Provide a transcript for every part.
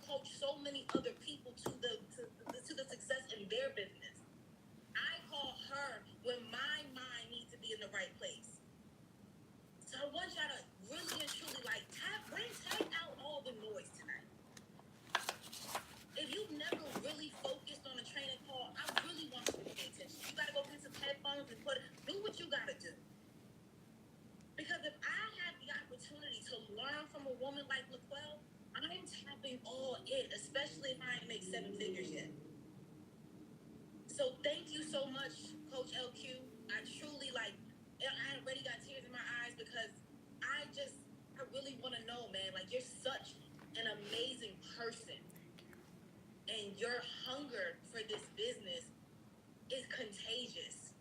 coach so many other people to the success in their business. I call her when my mind needs to be in the right place. So I want y'all to really and truly take out all the noise tonight. If you've never really focused on a training call, I really want you to pay attention. You gotta go get some headphones and do what you gotta do. Because if I have the opportunity to learn from a woman like LaQuelle, I'm tapping all in, especially if I ain't make 7 figures yet. So thank you so much, Coach LQ. I truly I already got tears in my eyes because I really want to know, man, you're such an amazing person. And your hunger for this business is contagious.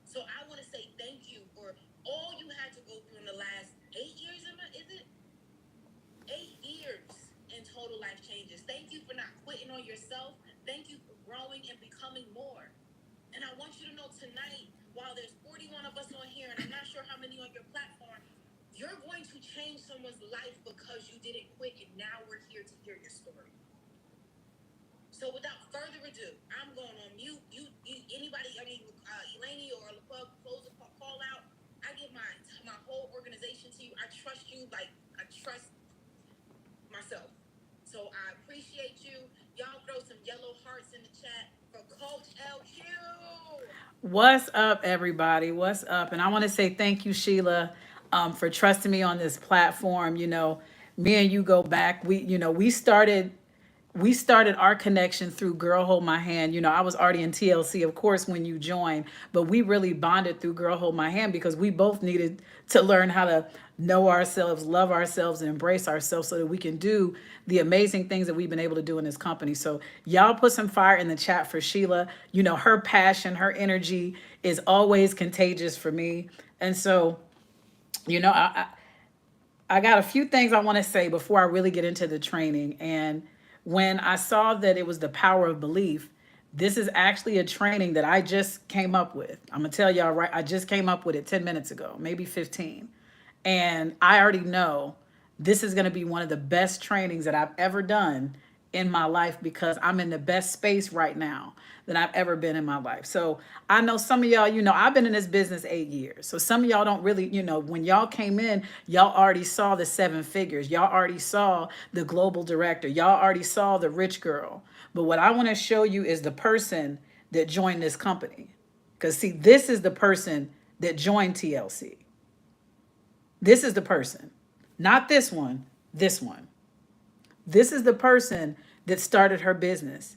So I want to say thank you for all you had to go through in the last 8 years, is it? 8 years in total life changes. Thank you for not quitting on yourself. Thank you for growing and becoming more. And I want you to know tonight, while there's 41 of us on here, and I'm not sure how many on your platform, you're going to change someone's life because you didn't quit, and now we're here to hear your story. So without further ado, I'm going on mute. Anybody, Eleni or LaQuelle, close the call out. I give my whole organization to you. I trust you like I trust myself. So I appreciate you. Y'all throw some yellow hearts in the chat for Coach LQ. What's up, everybody? What's up? And I want to say thank you, Sheila, for trusting me on this platform. Me and you go back. We started our connection through Girl Hold My Hand. I was already in TLC, of course, when you joined, but we really bonded through Girl Hold My Hand because we both needed to learn how to know ourselves, love ourselves, and embrace ourselves so that we can do the amazing things that we've been able to do in this company. So y'all put some fire in the chat for Sheila. Her passion, her energy is always contagious for me. And so, I got a few things I want to say before I really get into the training. And when I saw that it was the power of belief, this is actually a training that I just came up with. I'm going to tell y'all right, I just came up with it 10 minutes ago, maybe 15. And I already know this is going to be one of the best trainings that I've ever done in my life because I'm in the best space right now that I've ever been in my life. So I know some of y'all, I've been in this business 8 years. So some of y'all don't really, when y'all came in, y'all already saw the 7 figures. Y'all already saw the global director. Y'all already saw the rich girl. But what I want to show you is the person that joined this company. Because see, this is the person that joined TLC. This is the person, not this one, this one. This is the person that started her business.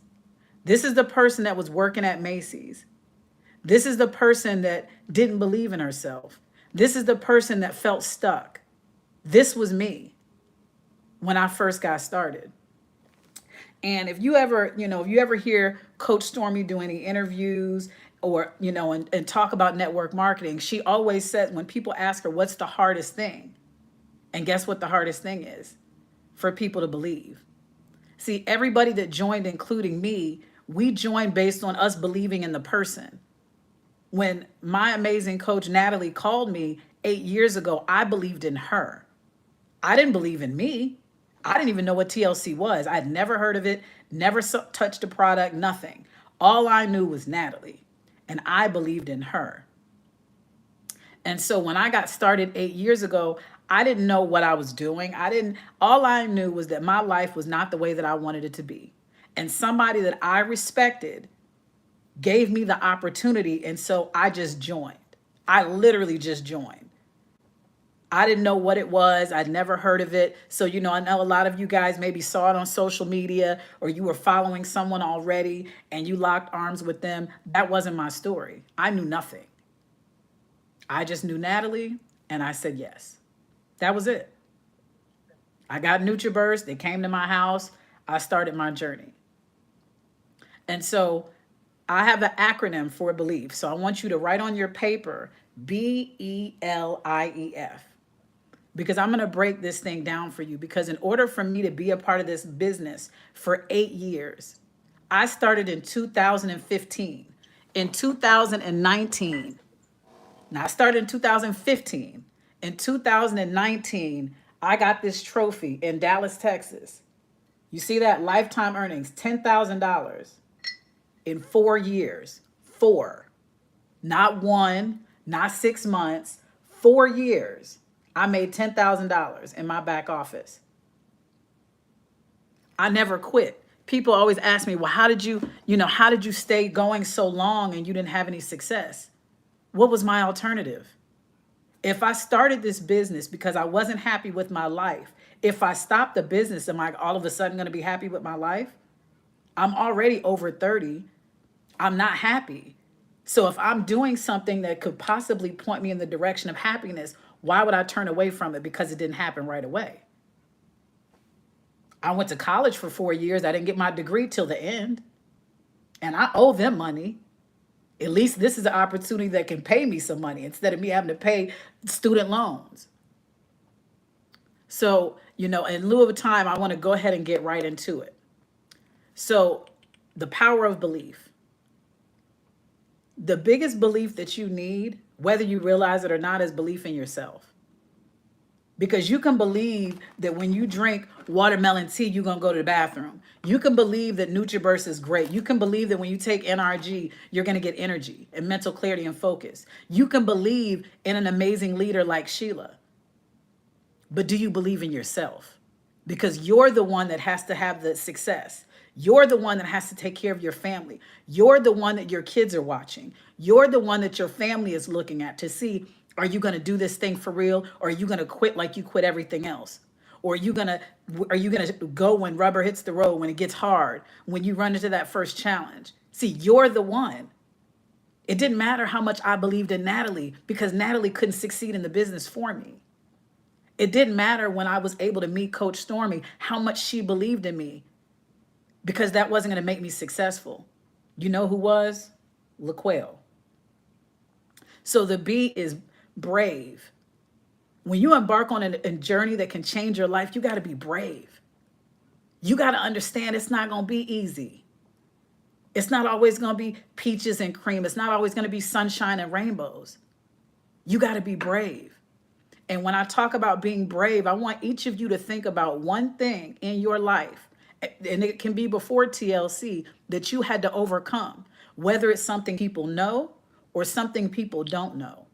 This is the person that was working at Macy's. This is the person that didn't believe in herself. This is the person that felt stuck. This was me when I first got started. And if you ever hear Coach Stormy do any interviews or, and talk about network marketing, she always says when people ask her, what's the hardest thing? And guess what the hardest thing is? For people to believe. See, everybody that joined, including me, we joined based on us believing in the person. When my amazing coach, Natalie, called me 8 years ago, I believed in her. I didn't believe in me. I didn't even know what TLC was. I'd never heard of it, never touched a product, nothing. All I knew was Natalie, and I believed in her. And so when I got started 8 years ago, I didn't know what I was doing. All I knew was that my life was not the way that I wanted it to be. And somebody that I respected gave me the opportunity. And so I just joined. I literally just joined. I didn't know what it was. I'd never heard of it. So, I know a lot of you guys maybe saw it on social media or you were following someone already and you locked arms with them. That wasn't my story. I knew nothing. I just knew Natalie and I said yes. That was it. I got NutriBurst. They came to my house. I started my journey. And so I have an acronym for belief. So I want you to write on your paper, BELIEF, because I'm going to break this thing down for you. Because in order for me to be a part of this business for 8 years, I started in 2015. In 2019, now I started in 2015. In 2019, I got this trophy in Dallas, Texas. You see that? Lifetime earnings, $10,000 in 4 years. Four. Not one, not 6 months, 4 years. I made $10,000 in my back office. I never quit. People always ask me, well, how did you stay going so long and you didn't have any success? What was my alternative? If I started this business because I wasn't happy with my life, if I stopped the business, am I all of a sudden going to be happy with my life? I'm already over 30. I'm not happy. So if I'm doing something that could possibly point me in the direction of happiness, why would I turn away from it because it didn't happen right away? I went to college for 4 years. I didn't get my degree till the end. And I owe them money. At least this is an opportunity that can pay me some money instead of me having to pay student loans. So, in lieu of time, I want to go ahead and get right into it. So, the power of belief. The biggest belief that you need, whether you realize it or not, is belief in yourself. Because you can believe that when you drink watermelon tea, you're going to go to the bathroom. You can believe that NutriBurst is great. You can believe that when you take NRG, you're going to get energy and mental clarity and focus. You can believe in an amazing leader like Sheila. But do you believe in yourself? Because you're the one that has to have the success. You're the one that has to take care of your family. You're the one that your kids are watching. You're the one that your family is looking at to see, are you going to do this thing for real? Or are you going to quit like you quit everything else? Or are you going to go when rubber hits the road, when it gets hard, when you run into that first challenge? See, you're the one. It didn't matter how much I believed in Natalie because Natalie couldn't succeed in the business for me. It didn't matter when I was able to meet Coach Stormy how much she believed in me because that wasn't going to make me successful. You know who was? LaQuelle. So the B is brave. When you embark on a journey that can change your life, you got to be brave. You got to understand it's not going to be easy. It's not always going to be peaches and cream. It's not always going to be sunshine and rainbows. You got to be brave. And when I talk about being brave, I want each of you to think about one thing in your life, and it can be before TLC, that you had to overcome, whether it's something people know or something people don't know.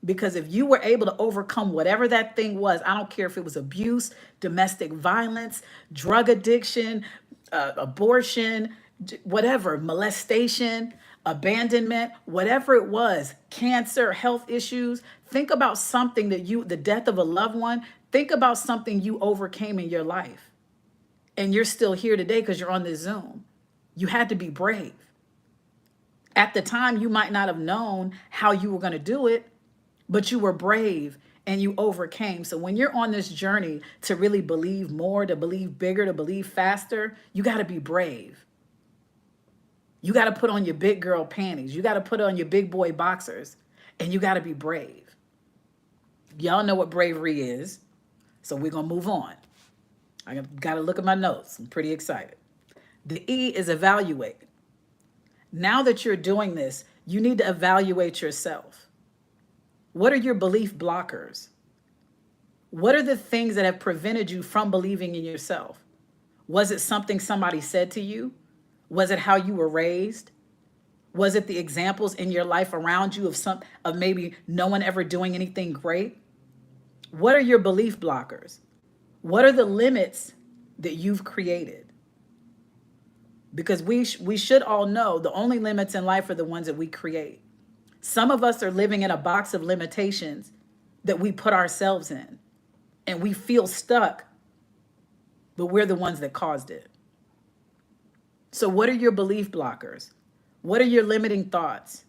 Because if you were able to overcome whatever that thing was, I don't care if it was abuse, domestic violence, drug addiction, abortion, whatever, molestation, abandonment, whatever it was, cancer, health issues, think about something the death of a loved one, think about something you overcame in your life. And you're still here today because you're on this Zoom. You had to be brave. At the time, you might not have known how you were going to do it, but you were brave and you overcame. So when you're on this journey to really believe more, to believe bigger, to believe faster, you got to be brave. You got to put on your big girl panties. You got to put on your big boy boxers, and you got to be brave. Y'all know what bravery is, so we're going to move on. I got to look at my notes. I'm pretty excited. The E is evaluate. Now that you're doing this, you need to evaluate yourself. What are your belief blockers? What are the things that have prevented you from believing in yourself? Was it something somebody said to you? Was it how you were raised? Was it the examples in your life around you of maybe no one ever doing anything great? What are your belief blockers? What are the limits that you've created? Because we should all know the only limits in life are the ones that we create. Some of us are living in a box of limitations that we put ourselves in, and we feel stuck, but we're the ones that caused it. So what are your belief blockers? What are your limiting thoughts?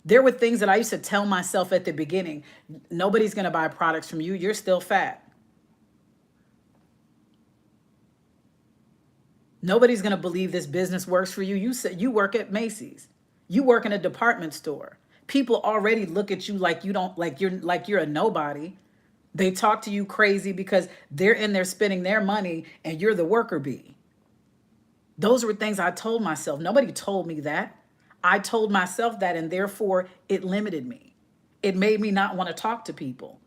There were things that I used to tell myself at the beginning. Nobody's going to buy products from you. You're still fat. Nobody's going to believe this business works for you. You said you work at Macy's. You work in a department store. People already look at you like you're a nobody. They talk to you crazy because they're in there spending their money and you're the worker bee. Those were things I told myself. Nobody told me that. I told myself that, and therefore it limited me. It made me not want to talk to people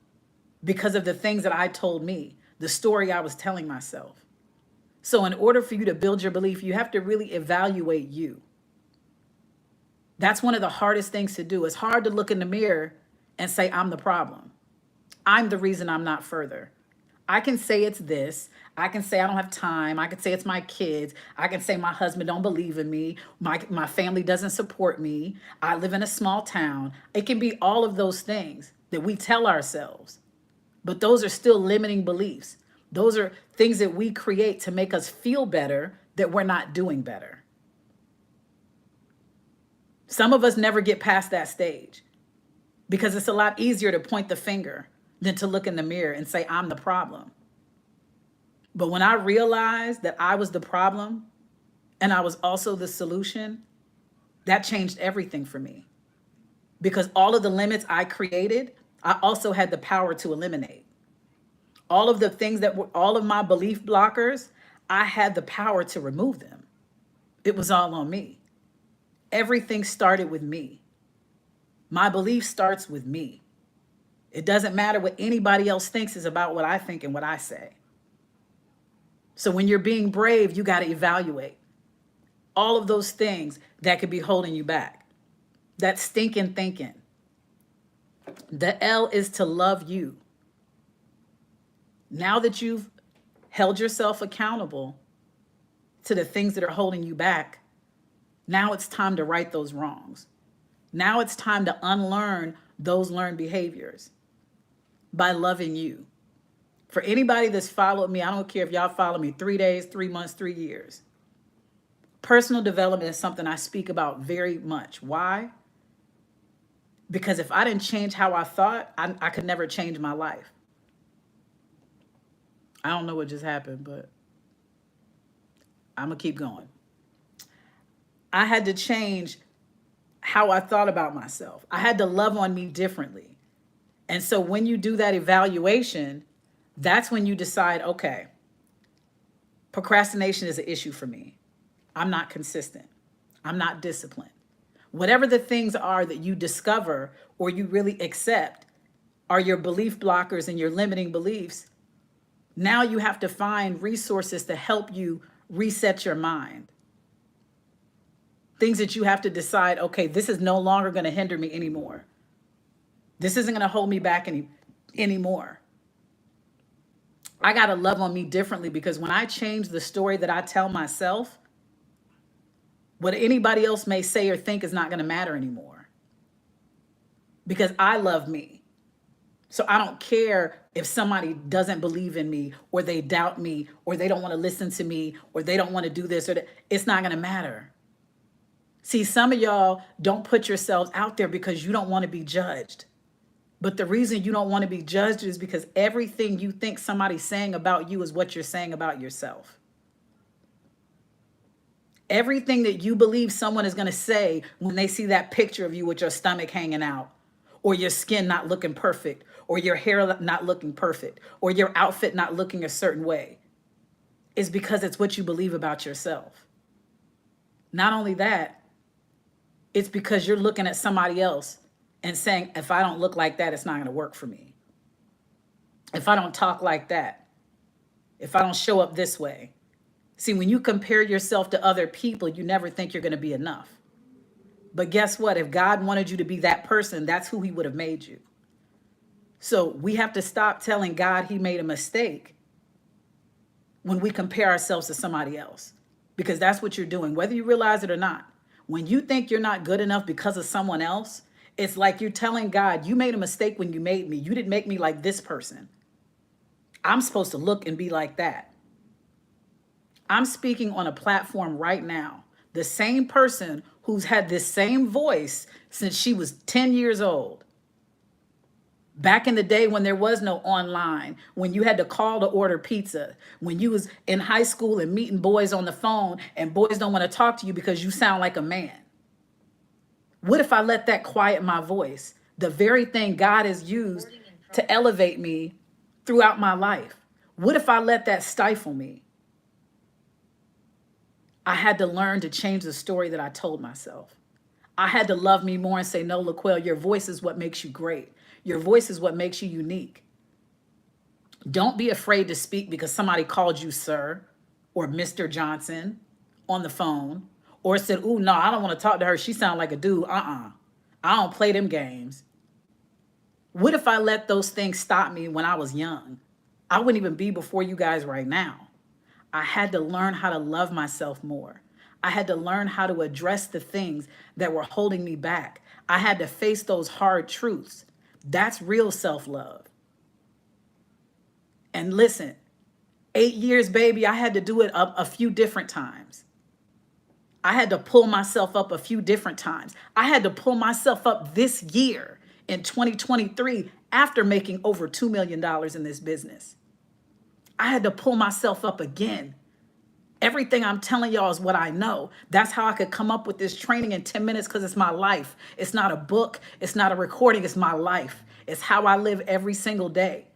because of the things that I told me, the story I was telling myself. So in order for you to build your belief, you have to really evaluate you. That's one of the hardest things to do. It's hard to look in the mirror and say, I'm the problem. I'm the reason I'm not further. I can say it's this. I can say I don't have time. I can say it's my kids. I can say my husband don't believe in me. My family doesn't support me. I live in a small town. It can be all of those things that we tell ourselves. But those are still limiting beliefs. Those are things that we create to make us feel better that we're not doing better. Some of us never get past that stage because it's a lot easier to point the finger than to look in the mirror and say, I'm the problem. But when I realized that I was the problem and I was also the solution, that changed everything for me. Because all of the limits I created, I also had the power to eliminate. All of the things that were all of my belief blockers, I had the power to remove them. It was all on me. Everything started with me. My belief starts with me. It doesn't matter what anybody else thinks is about what I think and what I say. So when you're being brave, you got to evaluate all of those things that could be holding you back. That stinking thinking. The L is to love you. Now that you've held yourself accountable to the things that are holding you back, now it's time to right those wrongs. Now it's time to unlearn those learned behaviors by loving you. For anybody that's followed me, I don't care if y'all follow me 3 days, 3 months, 3 years. Personal development is something I speak about very much. Why? Because if I didn't change how I thought, I could never change my life. I don't know what just happened, but I'm going to keep going. I had to change how I thought about myself. I had to love on me differently. And so when you do that evaluation, that's when you decide, okay, procrastination is an issue for me. I'm not consistent. I'm not disciplined. Whatever the things are that you discover or you really accept are your belief blockers and your limiting beliefs. Now you have to find resources to help you reset your mind. Things that you have to decide, okay, this is no longer going to hinder me anymore. This isn't going to hold me back anymore. I got to love on me differently because when I change the story that I tell myself, what anybody else may say or think is not going to matter anymore. Because I love me. So I don't care if somebody doesn't believe in me or they doubt me or they don't want to listen to me or they don't want to do this or that. It's not going to matter. See, some of y'all don't put yourselves out there because you don't want to be judged. But the reason you don't want to be judged is because everything you think somebody's saying about you is what you're saying about yourself. Everything that you believe someone is going to say when they see that picture of you with your stomach hanging out, or your skin not looking perfect, or your hair not looking perfect, or your outfit not looking a certain way, is because it's what you believe about yourself. Not only that, it's because you're looking at somebody else and saying, if I don't look like that, it's not going to work for me. If I don't talk like that, if I don't show up this way. See, when you compare yourself to other people, you never think you're going to be enough. But guess what? If God wanted you to be that person, that's who he would have made you. So we have to stop telling God he made a mistake when we compare ourselves to somebody else, because that's what you're doing, whether you realize it or not. When you think you're not good enough because of someone else, it's like you're telling God, you made a mistake when you made me. You didn't make me like this person. I'm supposed to look and be like that. I'm speaking on a platform right now. The same person who's had this same voice since she was 10 years old. Back in the day when there was no online, when you had to call to order pizza, when you was in high school and meeting boys on the phone and boys don't want to talk to you because you sound like a man. What if I let that quiet my voice? The very thing God has used to elevate me throughout my life. What if I let that stifle me? I had to learn to change the story that I told myself. I had to love me more and say, no, LaQuelle, your voice is what makes you great. Your voice is what makes you unique. Don't be afraid to speak because somebody called you sir. or Mr. Johnson on the phone, or said, "Ooh, no, I don't want to talk to her. She sounds like a dude. I don't play them games." What if I let those things stop me when I was young? I wouldn't even be before you guys right now. I had to learn how to love myself more. I had to learn how to address the things that were holding me back. I had to face those hard truths. That's real self-love. And listen, 8 years, baby, I had to do it a few different times. I had to pull myself up a few different times. I had to pull myself up this year in 2023 after making over $2 million in this business. I had to pull myself up again. Everything I'm telling y'all is what I know. That's how I could come up with this training in 10 minutes, because it's my life. It's not a book. It's not a recording. It's my life. It's how I live every single day.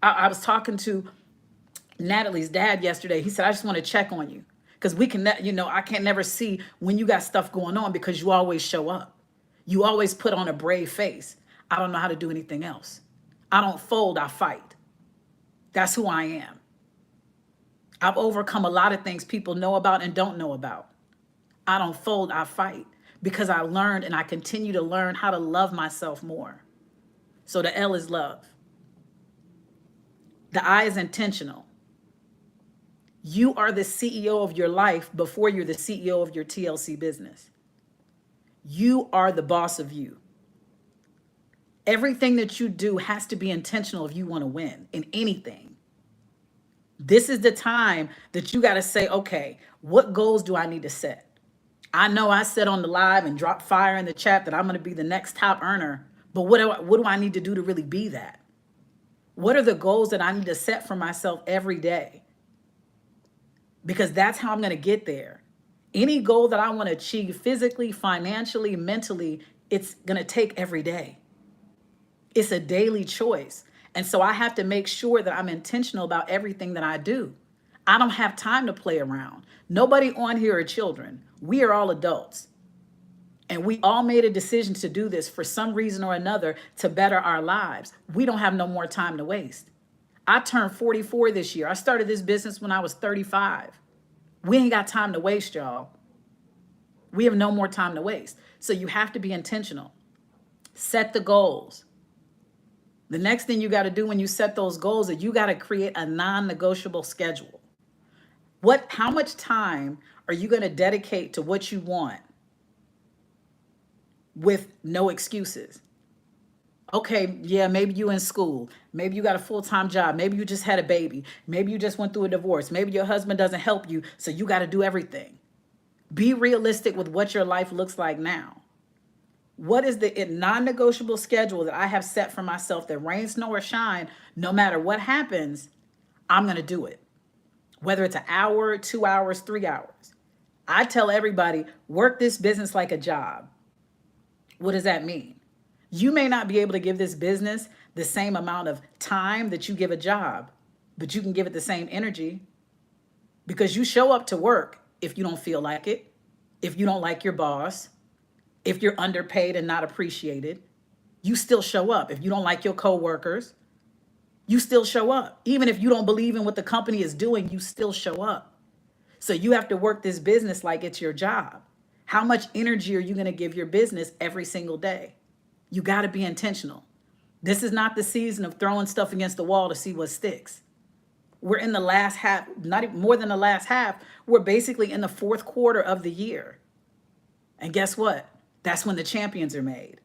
I was talking to Natalie's dad yesterday. He said, "I just want to check on you, because we can, I can't never see when you got stuff going on, because you always show up. You always put on a brave face. I don't know how to do anything else. I don't fold, I fight. That's who I am. I've overcome a lot of things people know about and don't know about. I don't fold, I fight, because I learned and I continue to learn how to love myself more." So the L is love. The I is intentional. You are the CEO of your life before you're the CEO of your TLC business. You are the boss of you. Everything that you do has to be intentional if you want to win in anything. This is the time that you got to say, okay, what goals do I need to set? I know I said on the live and dropped fire in the chat that I'm going to be the next top earner, but what do I need to do to really be that? What are the goals that I need to set for myself every day? Because that's how I'm going to get there. Any goal that I want to achieve physically, financially, mentally, it's going to take every day. It's a daily choice. And so I have to make sure that I'm intentional about everything that I do. I don't have time to play around. Nobody on here are children. We are all adults. And we all made a decision to do this for some reason or another to better our lives. We don't have no more time to waste. I turned 44 this year. I started this business when I was 35. We ain't got time to waste, y'all. We have no more time to waste. So you have to be intentional. Set the goals. The next thing you got to do when you set those goals is you got to create a non-negotiable schedule. How much time are you going to dedicate to what you want with no excuses? Okay, yeah, maybe you in school. Maybe you got a full-time job. Maybe you just had a baby. Maybe you just went through a divorce. Maybe your husband doesn't help you, so you got to do everything. Be realistic with what your life looks like now. What is the non-negotiable schedule that I have set for myself that rain, snow, or shine, no matter what happens, I'm going to do it. Whether it's an hour, 2 hours, 3 hours. I tell everybody, work this business like a job. What does that mean? You may not be able to give this business the same amount of time that you give a job, but you can give it the same energy, because you show up to work if you don't feel like it, if you don't like your boss, if you're underpaid and not appreciated, you still show up. If you don't like your coworkers, you still show up. Even if you don't believe in what the company is doing, you still show up. So you have to work this business like it's your job. How much energy are you going to give your business every single day? You got to be intentional. This is not the season of throwing stuff against the wall to see what sticks. We're in the last half, not even more than the last half. We're basically in the fourth quarter of the year. And guess what? That's when the champions are made.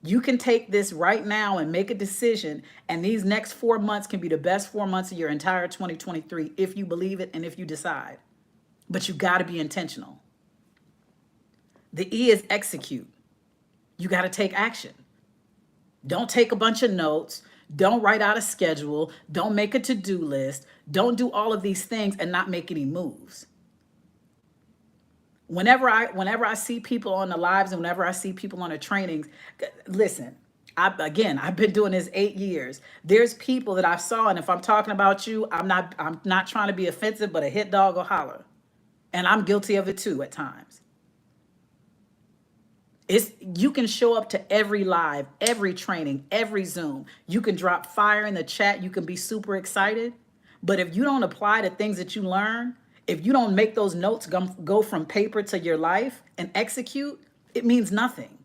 You can take this right now and make a decision, and these next 4 months can be the best 4 months of your entire 2023 if you believe it and if you decide. But you got to be intentional. The E is execute. You got to take action. Don't take a bunch of notes. Don't write out a schedule. Don't make a to-do list. Don't do all of these things and not make any moves. Whenever I see people on the lives and whenever I see people on the trainings, listen, I've been doing this 8 years. There's people that I saw, and if I'm talking about you, I'm not trying to be offensive, but a hit dog will holler. And I'm guilty of it too at times. You can show up to every live, every training, every Zoom. You can drop fire in the chat. You can be super excited. But if you don't apply the things that you learn, if you don't make those notes go from paper to your life and execute, it means nothing.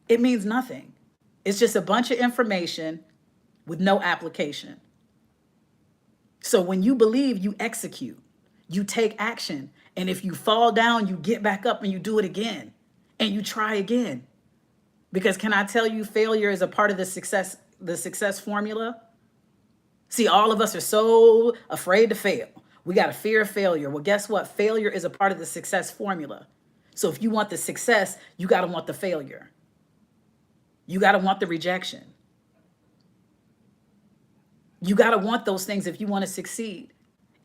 It means nothing. It's just a bunch of information with no application. So when you believe, you execute, you take action. And if you fall down, you get back up and you do it again and you try again. Because can I tell you, failure is a part of the success formula. See, all of us are so afraid to fail. We got a fear of failure. Well, guess what? Failure is a part of the success formula. So if you want the success, you got to want the failure. You got to want the rejection. You got to want those things if you want to succeed.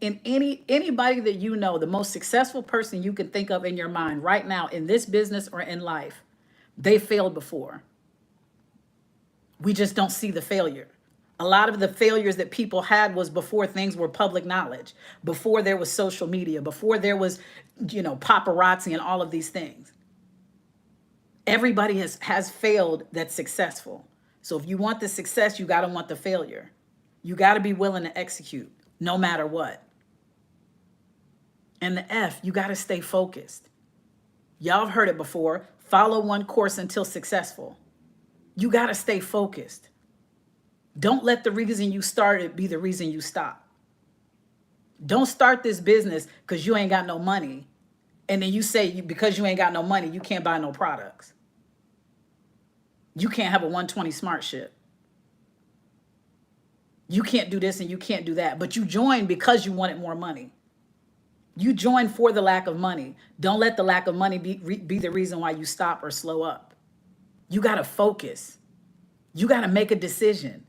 In anybody that you know, the most successful person you can think of in your mind right now in this business or in life, they failed before. We just don't see the failure. A lot of the failures that people had was before things were public knowledge, before there was social media, before there was, paparazzi and all of these things. Everybody has failed that's successful. So if you want the success, you got to want the failure. You got to be willing to execute no matter what. And the F, you got to stay focused. Y'all have heard it before. Follow one course until successful. You got to stay focused. Don't let the reason you started be the reason you stop. Don't start this business because you ain't got no money. And then you say because you ain't got no money, you can't buy no products. You can't have a 120 smart ship. You can't do this and you can't do that. But you joined because you wanted more money. You joined for the lack of money. Don't let the lack of money be the reason why you stop or slow up. You got to focus. You got to make a decision.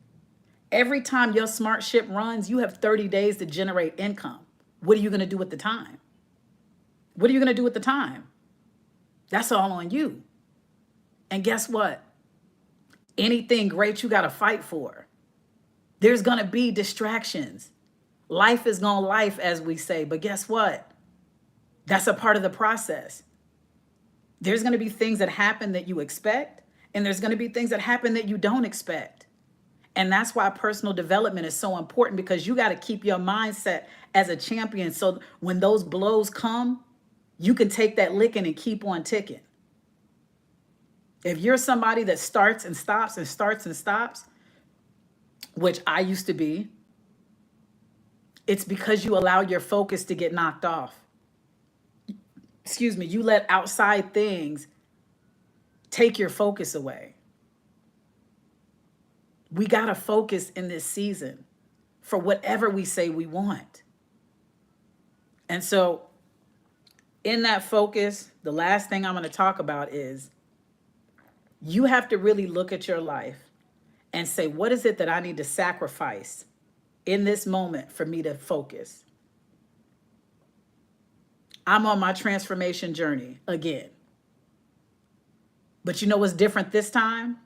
Every time your smart ship runs, you have 30 days to generate income. What are you going to do with the time? What are you going to do with the time? That's all on you. And guess what? Anything great you got to fight for. There's going to be distractions. Life is going to life, as we say. But guess what? That's a part of the process. There's going to be things that happen that you expect, and there's going to be things that happen that you don't expect. And that's why personal development is so important, because you got to keep your mindset as a champion. So when those blows come, you can take that licking and keep on ticking. If you're somebody that starts and stops and starts and stops, which I used to be, it's because you allow your focus to get knocked off. Excuse me, you let outside things take your focus away. We got to focus in this season for whatever we say we want. And so in that focus, the last thing I'm going to talk about is you have to really look at your life and say, what is it that I need to sacrifice in this moment for me to focus? I'm on my transformation journey again. But you know what's different this time?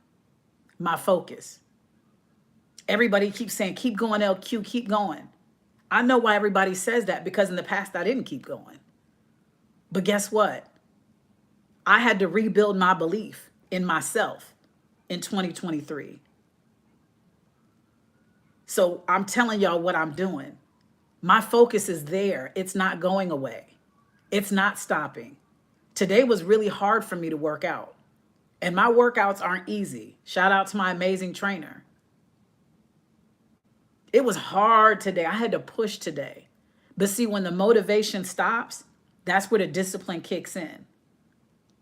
My focus. Everybody keeps saying, keep going, LQ, keep going. I know why everybody says that, because in the past I didn't keep going. But guess what? I had to rebuild my belief in myself in 2023. So I'm telling y'all what I'm doing. My focus is there. It's not going away. It's not stopping. Today was really hard for me to work out. And my workouts aren't easy. Shout out to my amazing trainer. It was hard today. I had to push today. But see, when the motivation stops, that's where the discipline kicks in.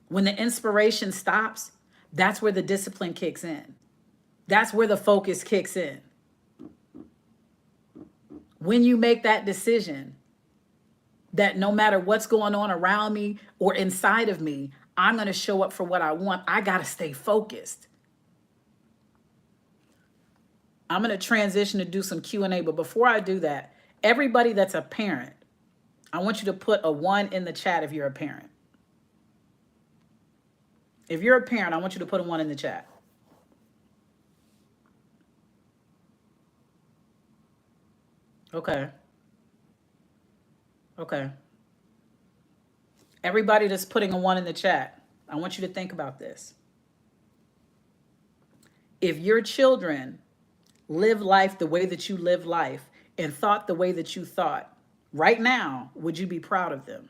When the inspiration stops, that's where the discipline kicks in. That's where the focus kicks in. When you make that decision that no matter what's going on around me or inside of me, I'm going to show up for what I want, I got to stay focused. I'm going to transition to do some Q&A, but before I do that, everybody that's a parent, I want you to put a 1 in the chat if you're a parent. If you're a parent, I want you to put a 1 in the chat. Okay. Okay. Everybody that's putting a 1 in the chat, I want you to think about this. If your children live life the way that you live life, and thought the way that you thought, right now, would you be proud of them?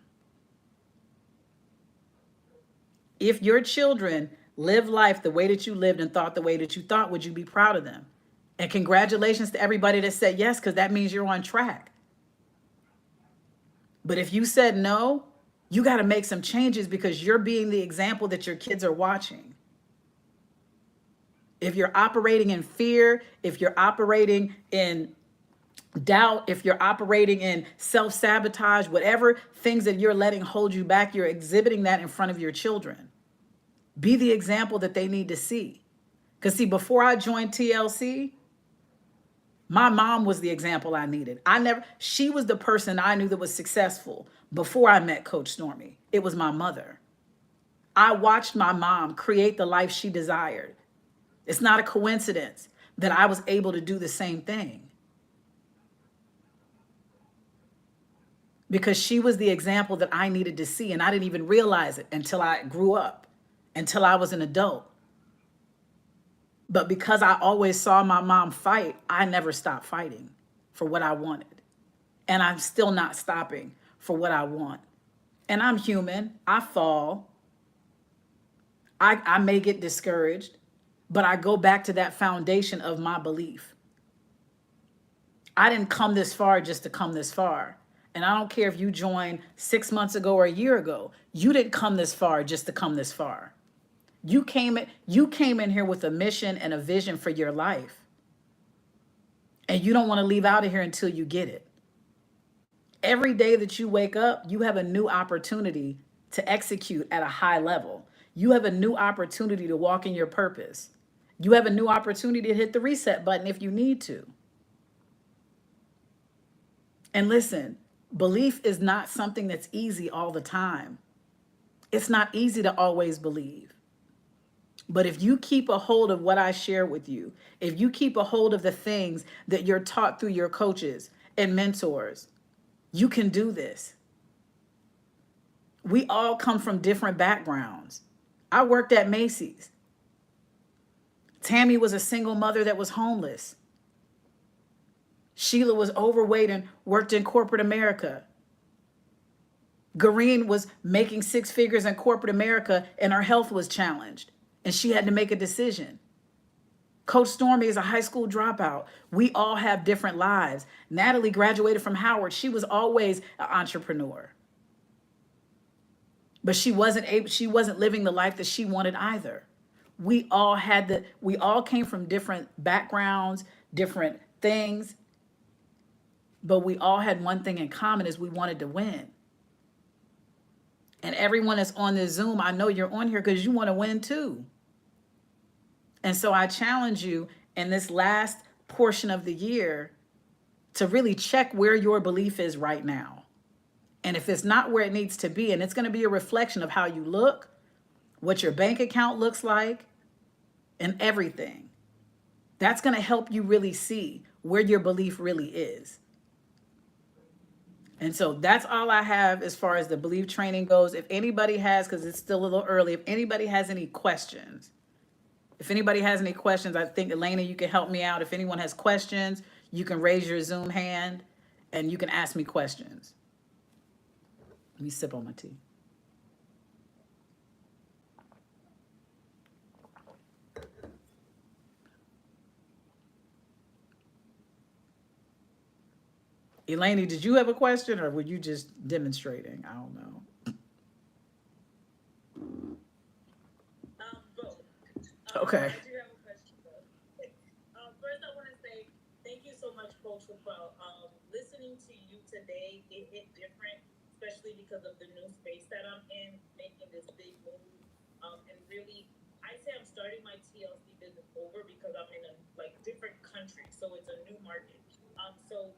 If your children lived life the way that you lived and thought the way that you thought, would you be proud of them? And congratulations to everybody that said yes, because that means you're on track. But if you said no, you got to make some changes because you're being the example that your kids are watching. If you're operating in fear, if you're operating in doubt, if you're operating in self sabotage, whatever things that you're letting hold you back, you're exhibiting that in front of your children. Be the example that they need to see. Because, see, before I joined TLC, my mom was the example I needed. She was the person I knew that was successful before I met Coach Stormy. It was my mother. I watched my mom create the life she desired. It's not a coincidence that I was able to do the same thing because she was the example that I needed to see. And I didn't even realize it until I grew up, until I was an adult. But because I always saw my mom fight, I never stopped fighting for what I wanted. And I'm still not stopping for what I want. And I'm human. I fall. I may get discouraged, but I go back to that foundation of my belief. I didn't come this far just to come this far. And I don't care if you joined 6 months ago or a year ago. You didn't come this far just to come this far. You came in here with a mission and a vision for your life. And you don't want to leave out of here until you get it. Every day that you wake up, you have a new opportunity to execute at a high level. You have a new opportunity to walk in your purpose. You have a new opportunity to hit the reset button if you need to. And listen, belief is not something that's easy all the time. It's not easy to always believe. But if you keep a hold of what I share with you, if you keep a hold of the things that you're taught through your coaches and mentors, you can do this. We all come from different backgrounds. I worked at Macy's. Tammy was a single mother that was homeless. Sheila was overweight and worked in corporate America. Gareen was making 6 figures in corporate America and her health was challenged and she had to make a decision. Coach Stormy is a high school dropout. We all have different lives. Natalie graduated from Howard. She was always an entrepreneur. But she wasn't living the life that she wanted either. We all came from different backgrounds, different things, but we all had one thing in common is we wanted to win. And everyone that's on this Zoom, I know you're on here because you want to win too. And so I challenge you in this last portion of the year to really check where your belief is right now. And if it's not where it needs to be, and it's going to be a reflection of how you look, what your bank account looks like, and everything, that's going to help you really see where your belief really is. And so that's all I have as far as the belief training goes. If anybody has, because it's still a little early, if anybody has any questions, I think, Elena, you can help me out. If anyone has questions, you can raise your Zoom hand and you can ask me questions. Let me sip on my tea. Eleni, did you have a question or were you just demonstrating? I don't know. Both. Okay. I do have a question though. First, I want to say thank you so much, Coach, for listening to you today. It hit different, especially because of the new space that I'm in, making this big move. And really, I say I'm starting my TLC business over because I'm in a different country, so it's a new market. So